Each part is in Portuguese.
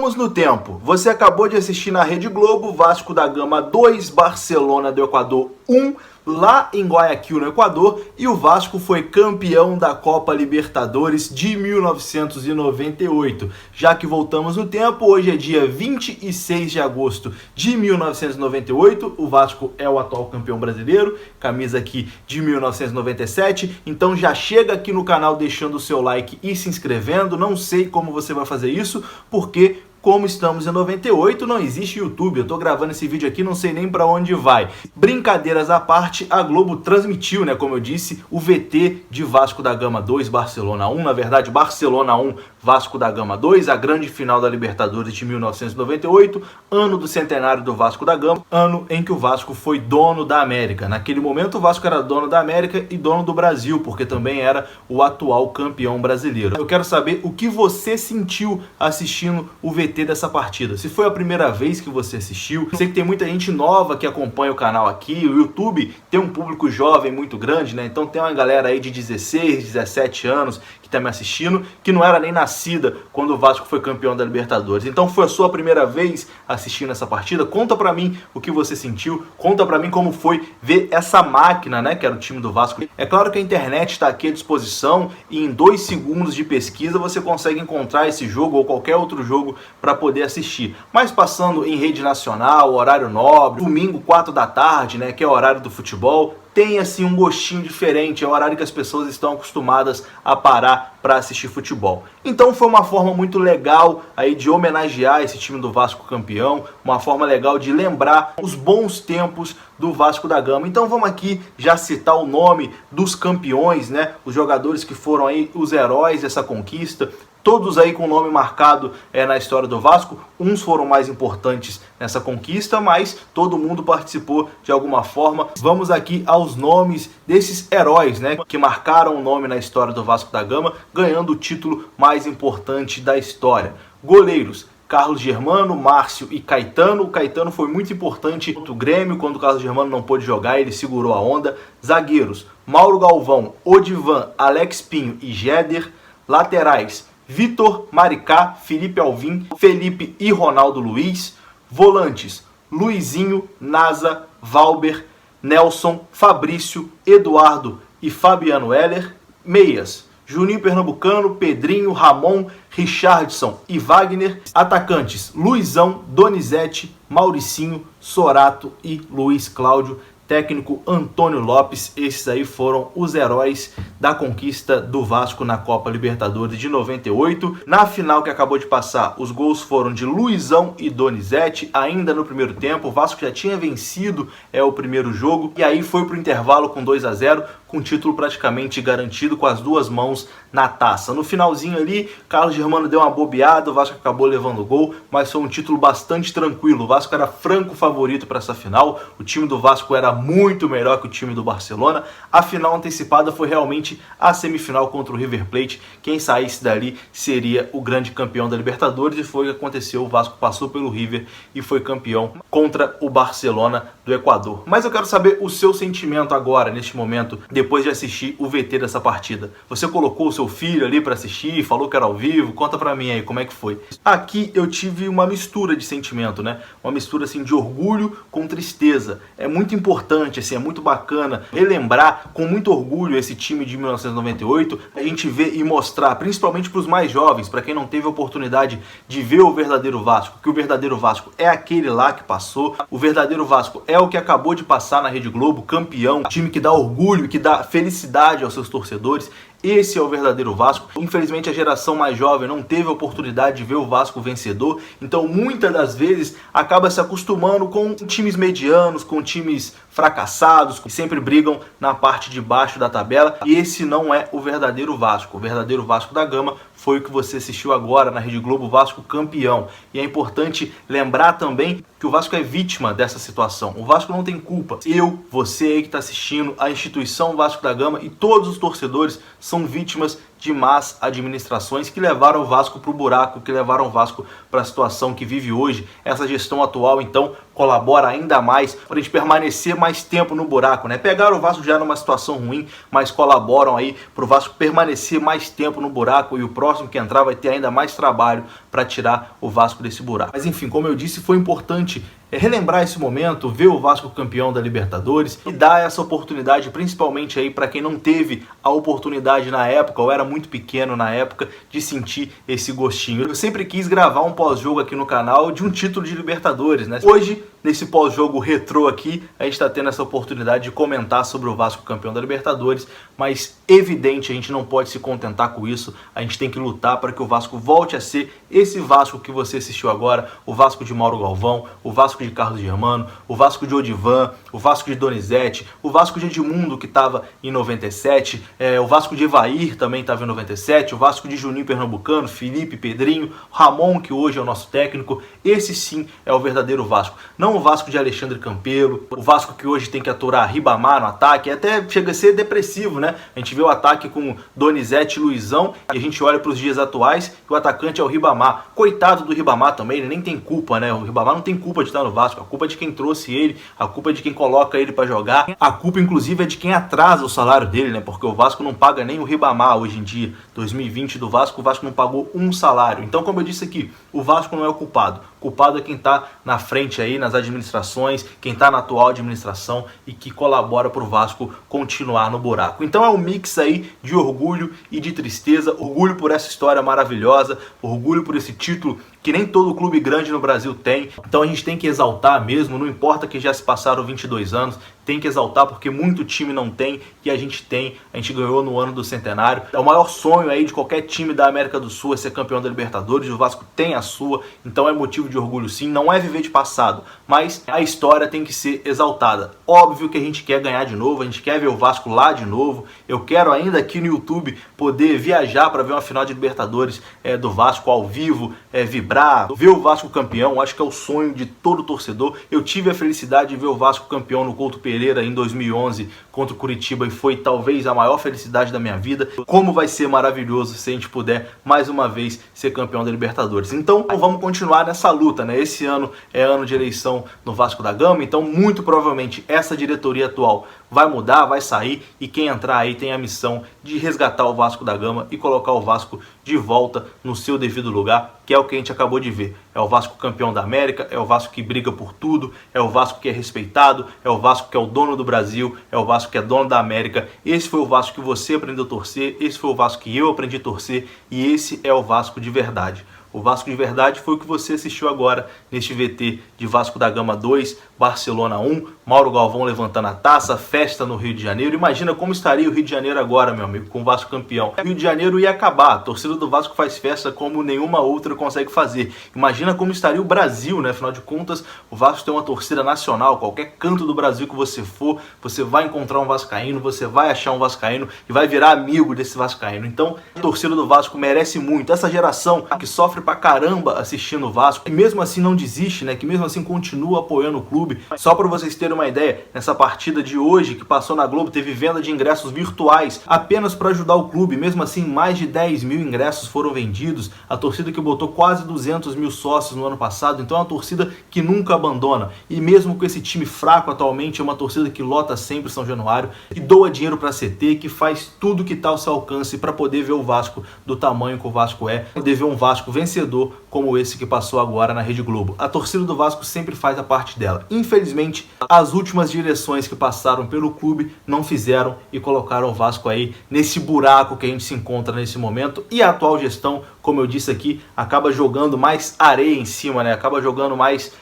Voltamos no tempo. Você acabou de assistir na Rede Globo Vasco da Gama 2, Barcelona do Equador 1, lá em Guayaquil, no Equador, e o Vasco foi campeão da Copa Libertadores de 1998. Já que voltamos no tempo, hoje é dia 26 de agosto de 1998, o Vasco é o atual campeão brasileiro, camisa aqui de 1997, então já chega aqui no canal deixando o seu like e se inscrevendo. Não sei como você vai fazer isso, porque como estamos em 98, não existe YouTube. Eu tô gravando esse vídeo aqui, não sei nem para onde vai. Brincadeiras à parte, a Globo transmitiu, né, como eu disse, o VT de Vasco da Gama 2, Barcelona 1. Na verdade, Barcelona 1, Vasco da Gama 2, a grande final da Libertadores de 1998, ano do centenário do Vasco da Gama, ano em que o Vasco foi dono da América. Naquele momento, o Vasco era dono da América e dono do Brasil, porque também era o atual campeão brasileiro. Eu quero saber o que você sentiu assistindo o VT dessa partida. Se foi a primeira vez que você assistiu, eu sei que tem muita gente nova que acompanha o canal aqui, o YouTube tem um público jovem muito grande, né? Então tem uma galera aí de 16, 17 anos que tá me assistindo, que não era nem nascida quando o Vasco foi campeão da Libertadores. Então foi a sua primeira vez assistindo essa partida? Conta pra mim o que você sentiu, conta pra mim como foi ver essa máquina, né, que era o time do Vasco. É claro que a internet está aqui à disposição e em 2 segundos de pesquisa você consegue encontrar esse jogo ou qualquer outro jogo para poder assistir. Mas passando em rede nacional, horário nobre, domingo 4 da tarde, né, que é o horário do futebol, tem assim um gostinho diferente, é o horário que as pessoas estão acostumadas a parar para assistir futebol. Então foi uma forma muito legal aí de homenagear esse time do Vasco campeão, uma forma legal de lembrar os bons tempos do Vasco da Gama. Então vamos aqui já citar o nome dos campeões, né, os jogadores que foram aí os heróis dessa conquista. Todos aí com nome marcado na história do Vasco. Uns foram mais importantes nessa conquista, mas todo mundo participou de alguma forma. Vamos aqui aos nomes desses heróis, né, que marcaram o nome na história do Vasco da Gama, ganhando o título mais importante da história. Goleiros: Carlos Germano, Márcio e Caetano. O Caetano foi muito importante contra o Grêmio, quando o Carlos Germano não pôde jogar, ele segurou a onda. Zagueiros: Mauro Galvão, Odivan, Alex Pinho e Jéder. Laterais: Vitor, Maricá, Felipe Alvim, Felipe e Ronaldo Luiz. Volantes: Luizinho, Nasa, Valber, Nelson, Fabrício, Eduardo e Fabiano Heller. Meias: Juninho Pernambucano, Pedrinho, Ramon, Richardson e Wagner. Atacantes: Luizão, Donizete, Mauricinho, Sorato e Luiz Cláudio. Técnico: Antônio Lopes. Esses aí foram os heróis da conquista do Vasco na Copa Libertadores de 98. Na final que acabou de passar, os gols foram de Luizão e Donizete, ainda no primeiro tempo. O Vasco já tinha vencido o primeiro jogo e aí foi para o intervalo com 2-0, com o título praticamente garantido, com as duas mãos na taça. No finalzinho ali, Carlos Germano deu uma bobeada, o Vasco acabou levando o gol, mas foi um título bastante tranquilo. O Vasco era franco favorito para essa final, o time do Vasco era muito melhor que o time do Barcelona. A final antecipada foi realmente a semifinal contra o River Plate. Quem saísse dali seria o grande campeão da Libertadores, e foi o que aconteceu. O Vasco passou pelo River e foi campeão contra o Barcelona do Equador. Mas eu quero saber o seu sentimento agora, neste momento, depois de assistir o VT dessa partida. Você colocou o seu filho ali para assistir, falou que era ao vivo? Conta pra mim aí como é que foi. Aqui eu tive uma mistura de sentimento, né? Uma mistura assim de orgulho com tristeza. É muito importante, assim, é muito bacana relembrar com muito orgulho esse time de 1998, a gente ver e mostrar, principalmente para os mais jovens, para quem não teve a oportunidade de ver o verdadeiro Vasco, que o verdadeiro Vasco é aquele lá que passou, o verdadeiro Vasco é o que acabou de passar na Rede Globo, campeão, time que dá orgulho, que dá felicidade aos seus torcedores. Esse é o verdadeiro Vasco. Infelizmente a geração mais jovem não teve a oportunidade de ver o Vasco vencedor, então muitas das vezes acaba se acostumando com times medianos, com times fracassados, que sempre brigam na parte de baixo da tabela, e esse não é o verdadeiro Vasco. O verdadeiro Vasco da Gama foi o que você assistiu agora na Rede Globo, Vasco campeão. E é importante lembrar também que o Vasco é vítima dessa situação. O Vasco não tem culpa. Eu, você aí que está assistindo, a instituição Vasco da Gama e todos os torcedores são vítimas de más administrações que levaram o Vasco para o buraco, que levaram o Vasco para a situação que vive hoje. Essa gestão atual, então, colabora ainda mais para a gente permanecer mais tempo no buraco, né? Pegaram o Vasco já numa situação ruim, mas colaboram aí para o Vasco permanecer mais tempo no buraco, e o próximo que entrar vai ter ainda mais trabalho para tirar o Vasco desse buraco. Mas enfim, como eu disse, foi importante relembrar esse momento, ver o Vasco campeão da Libertadores e dar essa oportunidade, principalmente aí para quem não teve a oportunidade na época, ou era muito pequeno na época, de sentir esse gostinho. Eu sempre quis gravar um pós-jogo aqui no canal de um título de Libertadores, né? Hoje, nesse pós-jogo retrô aqui, a gente está tendo essa oportunidade de comentar sobre o Vasco campeão da Libertadores, mas evidente, a gente não pode se contentar com isso, a gente tem que lutar para que o Vasco volte a ser esse Vasco que você assistiu agora, o Vasco de Mauro Galvão, o Vasco de Carlos Germano, o Vasco de Odivan, o Vasco de Donizete, o Vasco de Edmundo, que estava em 97, o Vasco de Evair também estava em 97, o Vasco de Juninho Pernambucano, Felipe, Pedrinho, Ramon, que hoje é o nosso técnico. Esse sim é o verdadeiro Vasco. Não o Vasco de Alexandre Campelo, o Vasco que hoje tem que aturar Ribamar no ataque, até chega a ser depressivo, né? A gente vê o ataque com Donizete e Luizão, e a gente olha para os dias atuais e o atacante é o Ribamar. Coitado do Ribamar também, ele nem tem culpa, né? O Ribamar não tem culpa de estar no Vasco, a culpa é de quem trouxe ele, a culpa é de quem coloca ele para jogar, a culpa inclusive é de quem atrasa o salário dele, né? Porque o Vasco não paga nem o Ribamar hoje em dia. 2020 do Vasco, o Vasco não pagou um salário. Então, como eu disse aqui, o Vasco não é o culpado. O culpado é quem está na frente aí, nas administrações, quem está na atual administração e que colabora para o Vasco continuar no buraco. Então é um mix aí de orgulho e de tristeza, orgulho por essa história maravilhosa, orgulho por esse título que nem todo clube grande no Brasil tem. Então a gente tem que exaltar mesmo, não importa que já se passaram 22 anos, tem que exaltar porque muito time não tem e a gente tem, a gente ganhou no ano do centenário. É o maior sonho aí de qualquer time da América do Sul é ser campeão da Libertadores, o Vasco tem a sua, então é motivo de orgulho sim, não é viver de passado, mas a história tem que ser exaltada. Óbvio que a gente quer ganhar de novo, a gente quer ver o Vasco lá de novo, eu quero ainda aqui no YouTube poder viajar para ver uma final de Libertadores do Vasco ao vivo, vibrar, ver o Vasco campeão, acho que é o sonho de todo torcedor. Eu tive a felicidade de ver o Vasco campeão no Couto Pereira em 2011 contra o Curitiba e foi talvez a maior felicidade da minha vida. Como vai ser maravilhoso se a gente puder mais uma vez ser campeão da Libertadores. Então vamos continuar nessa luta, né? Esse ano é ano de eleição no Vasco da Gama, então muito provavelmente essa diretoria atual vai mudar, vai sair e quem entrar aí tem a missão de resgatar o Vasco da Gama e colocar o Vasco de volta no seu devido lugar, que é o que a gente acabou de ver. É o Vasco campeão da América, é o Vasco que briga por tudo, é o Vasco que é respeitado, é o Vasco que é o dono do Brasil, é o Vasco que é dono da América. Esse foi o Vasco que você aprendeu a torcer, esse foi o Vasco que eu aprendi a torcer e esse é o Vasco de verdade. O Vasco de verdade foi o que você assistiu agora neste VT de Vasco da Gama 2, Barcelona 1, Mauro Galvão levantando a taça, festa no Rio de Janeiro. Imagina como estaria o Rio de Janeiro agora, meu amigo, com o Vasco campeão. O Rio de Janeiro ia acabar, a torcida do Vasco faz festa como nenhuma outra consegue fazer. Imagina como estaria o Brasil, né? Afinal de contas, o Vasco tem uma torcida nacional, qualquer canto do Brasil que você for, você vai encontrar um vascaíno, você vai achar um vascaíno e vai virar amigo desse vascaíno. Então, a torcida do Vasco merece muito. Essa geração que sofre pra caramba assistindo o Vasco, que mesmo assim não desiste, né? Que mesmo assim continua apoiando o clube. Só para vocês terem uma ideia, nessa partida de hoje que passou na Globo, teve venda de ingressos virtuais apenas para ajudar o clube. Mesmo assim, mais de 10 mil ingressos foram vendidos. A torcida que botou quase 200 mil sócios no ano passado. Então é uma torcida que nunca abandona. E mesmo com esse time fraco atualmente, é uma torcida que lota sempre São Januário, que doa dinheiro para a CT, que faz tudo que está ao seu alcance para poder ver o Vasco do tamanho que o Vasco é, poder ver um Vasco vencedor como esse que passou agora na Rede Globo. A torcida do Vasco sempre faz a parte dela. Infelizmente, as últimas direções que passaram pelo clube não fizeram e colocaram o Vasco aí nesse buraco que a gente se encontra nesse momento. E a atual gestão, como eu disse aqui, acaba jogando mais areia em cima, né? Acaba jogando mais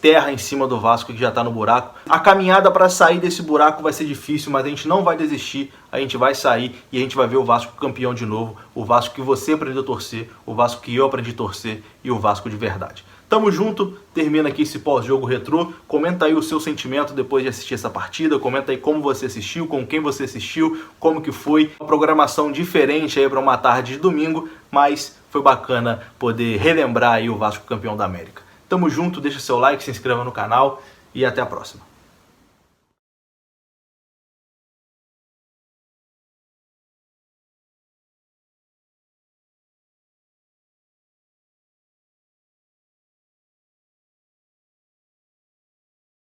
terra em cima do Vasco que já está no buraco. A caminhada para sair desse buraco vai ser difícil, mas a gente não vai desistir, a gente vai sair e a gente vai ver o Vasco campeão de novo, o Vasco que você aprendeu a torcer, o Vasco que eu aprendi a torcer e o Vasco de verdade. Tamo junto, termina aqui esse pós-jogo retrô, comenta aí o seu sentimento depois de assistir essa partida, comenta aí como você assistiu, com quem você assistiu, como que foi, uma programação diferente aí para uma tarde de domingo, mas foi bacana poder relembrar aí o Vasco campeão da América. Tamo junto, deixa seu like, se inscreva no canal e até a próxima.